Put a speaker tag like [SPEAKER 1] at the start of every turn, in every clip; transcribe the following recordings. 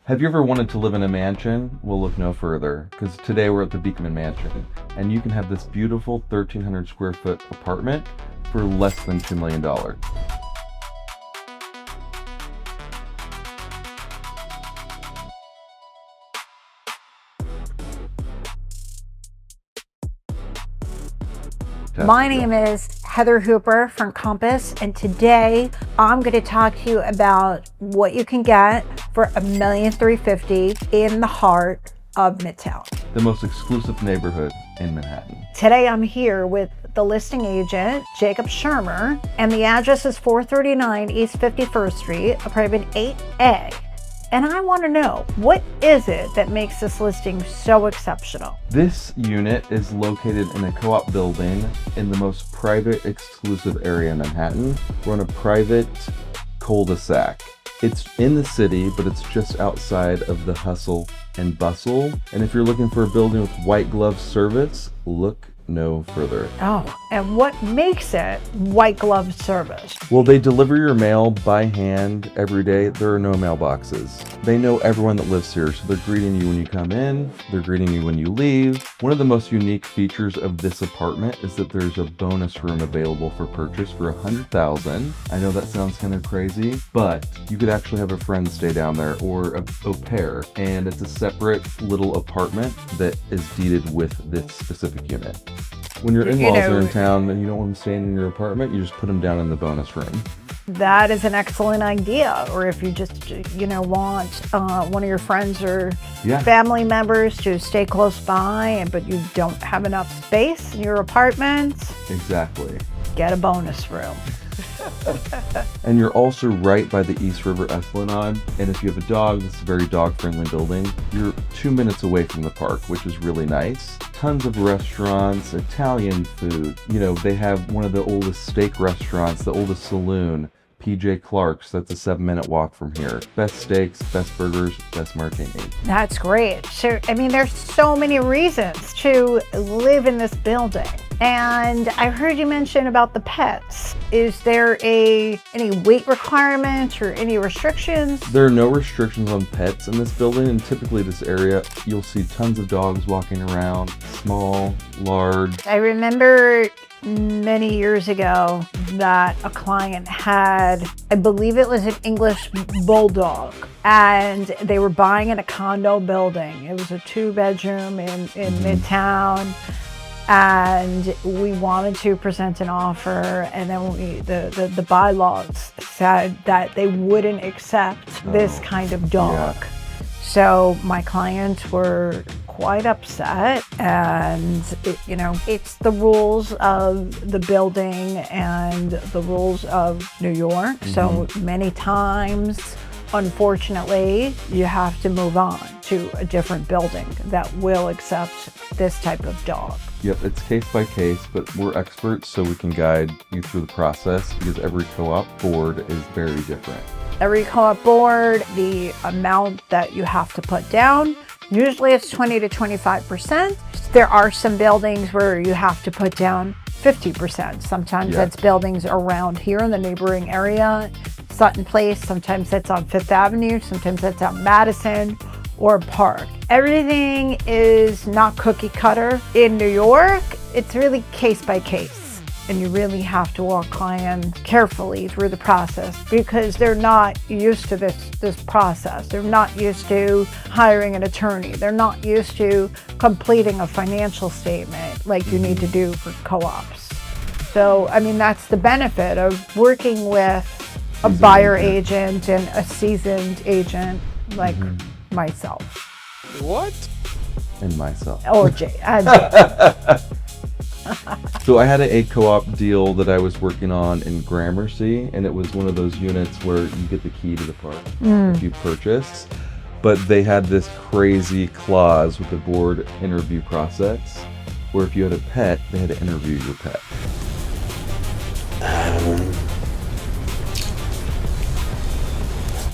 [SPEAKER 1] Have you ever wanted to live in a mansion? Well, look no further, because today we're at the Beekman Mansion, and you can have this beautiful 1,300 square foot apartment for less than $2 million.
[SPEAKER 2] My name is Heather Hooper from Compass, and today I'm going to talk to you about what you can get for $1,350,000 in the heart of Midtown,
[SPEAKER 1] The most exclusive neighborhood in Manhattan.
[SPEAKER 2] Today I'm here with the listing agent, Jacob Shermer, and the address is 439 East 51st Street, apartment 8A. And I want to know, what is it that makes this listing so exceptional?
[SPEAKER 1] This unit is located in a co-op building in the most private, exclusive area in Manhattan. We're on a private cul-de-sac. It's in the city, but it's just outside of the hustle and bustle. And if you're looking for a building with white glove service, look no further.
[SPEAKER 2] Oh, and what makes it white glove service?
[SPEAKER 1] Well, they deliver your mail by hand every day. There are no mailboxes. They know everyone that lives here, so they're greeting you when you come in, they're greeting you when you leave. One of the most unique features of this apartment is that there's a bonus room available for purchase for $100,000. I know that sounds kind of crazy, but you could actually have a friend stay down there or a au pair, and it's a separate little apartment that is deeded with this specific unit. When your in-laws are in town and you don't want them staying in your apartment, you just put them down in the bonus room.
[SPEAKER 2] That is an excellent idea. Or if you just, want one of your friends or family members to stay close by, but you don't have enough space in your apartment.
[SPEAKER 1] Exactly.
[SPEAKER 2] Get a bonus room.
[SPEAKER 1] And you're also right by the East River Esplanade. And if you have a dog, this is a very dog-friendly building. You're 2 minutes away from the park, which is really nice. Tons of restaurants, Italian food. They have one of the oldest steak restaurants, the oldest saloon, PJ Clark's. That's a 7-minute walk from here. Best steaks, best burgers, best martini.
[SPEAKER 2] That's great. So, there's so many reasons to live in this building. And I heard you mention about the pets. Is there any weight requirements or any restrictions?
[SPEAKER 1] There are no restrictions on pets in this building, and typically this area, you'll see tons of dogs walking around, small, large.
[SPEAKER 2] I remember many years ago that a client had, I believe it was an English bulldog, and they were buying in a condo building. It was a 2-bedroom in Midtown. And we wanted to present an offer, and then the bylaws said that they wouldn't accept this kind of dog. Yeah. So my clients were quite upset, and it's the rules of the building and the rules of New York. So many times, unfortunately, you have to move on to a different building that will accept this type of dog.
[SPEAKER 1] Yep, it's case by case, but we're experts, so we can guide you through the process, because every co-op board is very different.
[SPEAKER 2] Every co-op board, the amount that you have to put down, usually it's 20 to 25%. There are some buildings where you have to put down 50%. Sometimes that's buildings around here in the neighboring area, Sutton Place, sometimes that's on Fifth Avenue, sometimes that's on Madison or Park. Everything is not cookie cutter in New York. It's really case by case, and you really have to walk clients carefully through the process, because they're not used to this process. They're not used to hiring an attorney. They're not used to completing a financial statement like you need to do for co-ops. So, that's the benefit of working with a buyer agent and a seasoned agent like myself.
[SPEAKER 1] What? And myself.
[SPEAKER 2] Or Jay.
[SPEAKER 1] So I had a co-op deal that I was working on in Gramercy, and it was one of those units where you get the key to the park if you purchase. But they had this crazy clause with the board interview process, where if you had a pet, they had to interview your pet.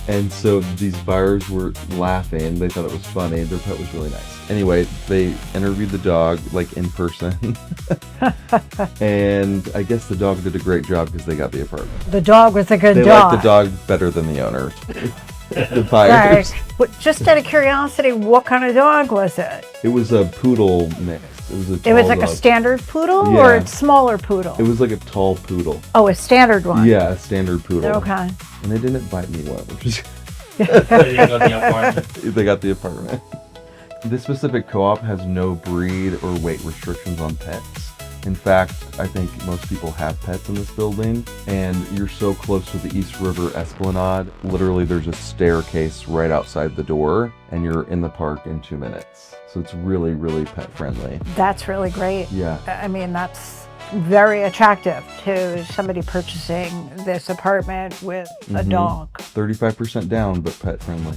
[SPEAKER 1] And so these buyers were laughing. They thought it was funny. Their pet was really nice. Anyway, they interviewed the dog in person. And I guess the dog did a great job because they got the apartment.
[SPEAKER 2] The dog was a good
[SPEAKER 1] They
[SPEAKER 2] dog.
[SPEAKER 1] liked the dog better than the owner. the buyers.
[SPEAKER 2] Right. But just out of curiosity, what kind of dog was it?
[SPEAKER 1] It was a poodle mix. It was a tall
[SPEAKER 2] It was like a
[SPEAKER 1] dog.
[SPEAKER 2] standard poodle
[SPEAKER 1] Yeah.
[SPEAKER 2] or a smaller poodle?
[SPEAKER 1] It was like a tall poodle.
[SPEAKER 2] Oh, a standard one.
[SPEAKER 1] Yeah, a standard poodle.
[SPEAKER 2] Okay.
[SPEAKER 1] And they didn't bite me well, which is
[SPEAKER 3] So you got the apartment.
[SPEAKER 1] they got the apartment. This specific co-op has no breed or weight restrictions on pets. In fact, I think most people have pets in this building, and you're so close to the East River Esplanade. Literally, there's a staircase right outside the door, and you're in the park in 2 minutes. So it's really, really pet friendly.
[SPEAKER 2] That's really great.
[SPEAKER 1] Yeah.
[SPEAKER 2] I mean, that's very attractive to somebody purchasing this apartment with a dog.
[SPEAKER 1] 35% down, but pet friendly.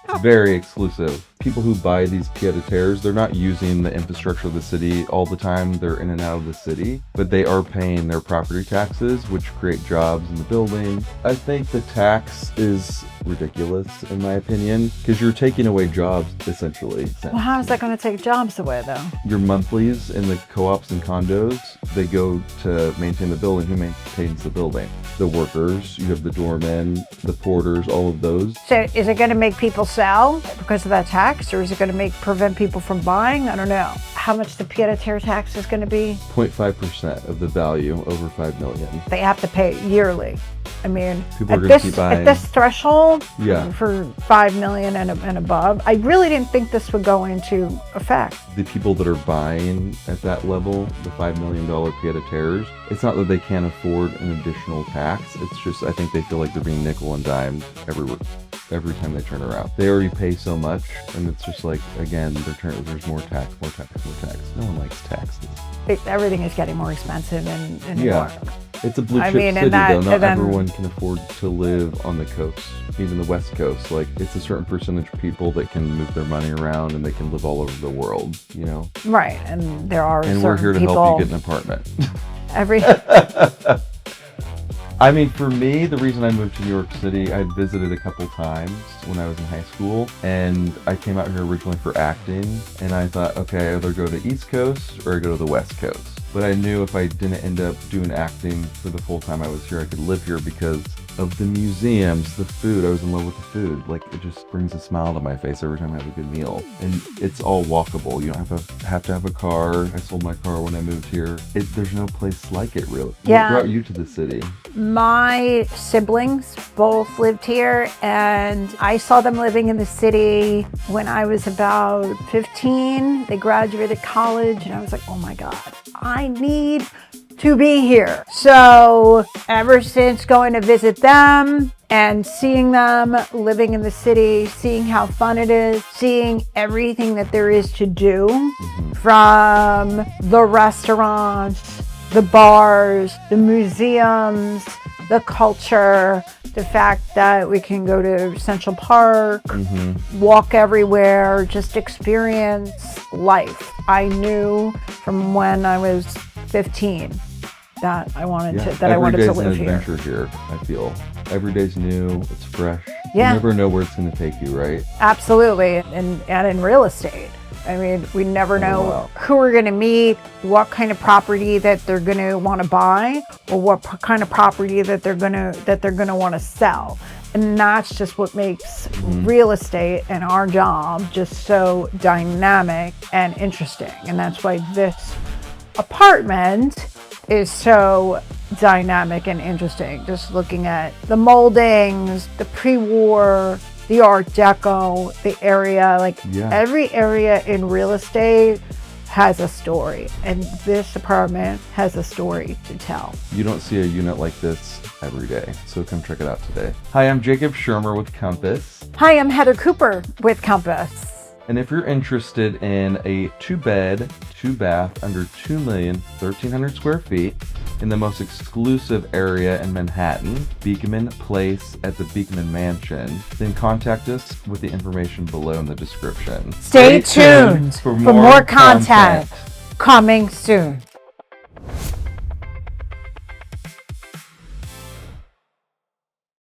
[SPEAKER 1] It's very exclusive. People who buy these pied-à-terres, they're not using the infrastructure of the city all the time. They're in and out of the city, but they are paying their property taxes, which create jobs in the building. I think the tax is ridiculous, in my opinion, because you're taking away jobs, essentially.
[SPEAKER 2] Well, how is that going to take jobs away, though?
[SPEAKER 1] Your monthlies in the co-ops and condos, they go to maintain the building. Who maintains the building? The workers, you have the doormen, the porters, all of those.
[SPEAKER 2] So is it going to make people sell because of that tax, or is it going to prevent people from buying? I don't know. How much the pied-à-terre tax is going to be?
[SPEAKER 1] 0.5% of the value over $5 million.
[SPEAKER 2] They have to pay yearly. I mean,
[SPEAKER 1] People are
[SPEAKER 2] at
[SPEAKER 1] gonna keep buying.
[SPEAKER 2] at this threshold,
[SPEAKER 1] Yeah.
[SPEAKER 2] for $5 million and above, I really didn't think this would go into effect.
[SPEAKER 1] The people that are buying at that level, the $5 million pied-à-terres, it's not that they can't afford an additional tax. It's just, I think they feel like they're being nickel and dimed every time they turn around. They already pay so much, and it's just like, again, there's more tax, more tax, more tax. No one likes taxes.
[SPEAKER 2] Everything is getting more expensive in New
[SPEAKER 1] Yeah.
[SPEAKER 2] York.
[SPEAKER 1] It's a blue
[SPEAKER 2] I
[SPEAKER 1] chip
[SPEAKER 2] mean, and
[SPEAKER 1] city,
[SPEAKER 2] that-
[SPEAKER 1] though. Not
[SPEAKER 2] and then-
[SPEAKER 1] everyone can afford to live on the coast, even the West Coast. Like, it's a certain percentage of people that can move their money around and they can live all over the world, you know?
[SPEAKER 2] Right, and there are
[SPEAKER 1] And
[SPEAKER 2] certain
[SPEAKER 1] we're here to
[SPEAKER 2] people.
[SPEAKER 1] help you get an apartment.
[SPEAKER 2] Every
[SPEAKER 1] I mean, for me, the reason I moved to New York City, I'd visited a couple times when I was in high school, and I came out here originally for acting, and I thought, okay, I either go to the East Coast or I go to the West Coast. But I knew if I didn't end up doing acting for the full time I was here, I could live here because of the museums, the food. I was in love with the food. Like, it just brings a smile to my face every time I have a good meal. And it's all walkable. You don't have to have a car. I sold my car when I moved here. There's no place like it, really.
[SPEAKER 2] Yeah.
[SPEAKER 1] What brought you to the city?
[SPEAKER 2] My siblings both lived here, and I saw them living in the city when I was about 15. They graduated college, and I was like, oh my God, I need to be here. So ever since going to visit them and seeing them living in the city, seeing how fun it is, seeing everything that there is to do, from the restaurants, the bars, the museums, the culture, the fact that we can go to Central Park, walk everywhere, just experience life. I knew from when I was 15 that I wanted to live
[SPEAKER 1] an
[SPEAKER 2] here.
[SPEAKER 1] adventure here, I feel. Every day's new, it's fresh.
[SPEAKER 2] Yeah.
[SPEAKER 1] You never know where it's going to take you, right?
[SPEAKER 2] Absolutely. And in real estate, I mean, we never know
[SPEAKER 1] wow.
[SPEAKER 2] who we're going to meet, what kind of property that they're going to want to buy, or what kind of property that they're going to want to sell. And that's just what makes real estate and our job just so dynamic and interesting. And that's why this apartment is so dynamic and interesting. Just looking at the moldings, the pre-war, the Art Deco, the area, like every area in real estate has a story, and this apartment has a story to tell.
[SPEAKER 1] You don't see a unit like this every day, so come check it out today. Hi, I'm Jacob Shermer with Compass.
[SPEAKER 2] Hi, I'm Heather Cooper with Compass.
[SPEAKER 1] And if you're interested in a 2-bed, 2-bath, under 1,300 square feet in the most exclusive area in Manhattan, Beekman Place at the Beekman Mansion, then contact us with the information below in the description.
[SPEAKER 2] Stay tuned for more content coming soon.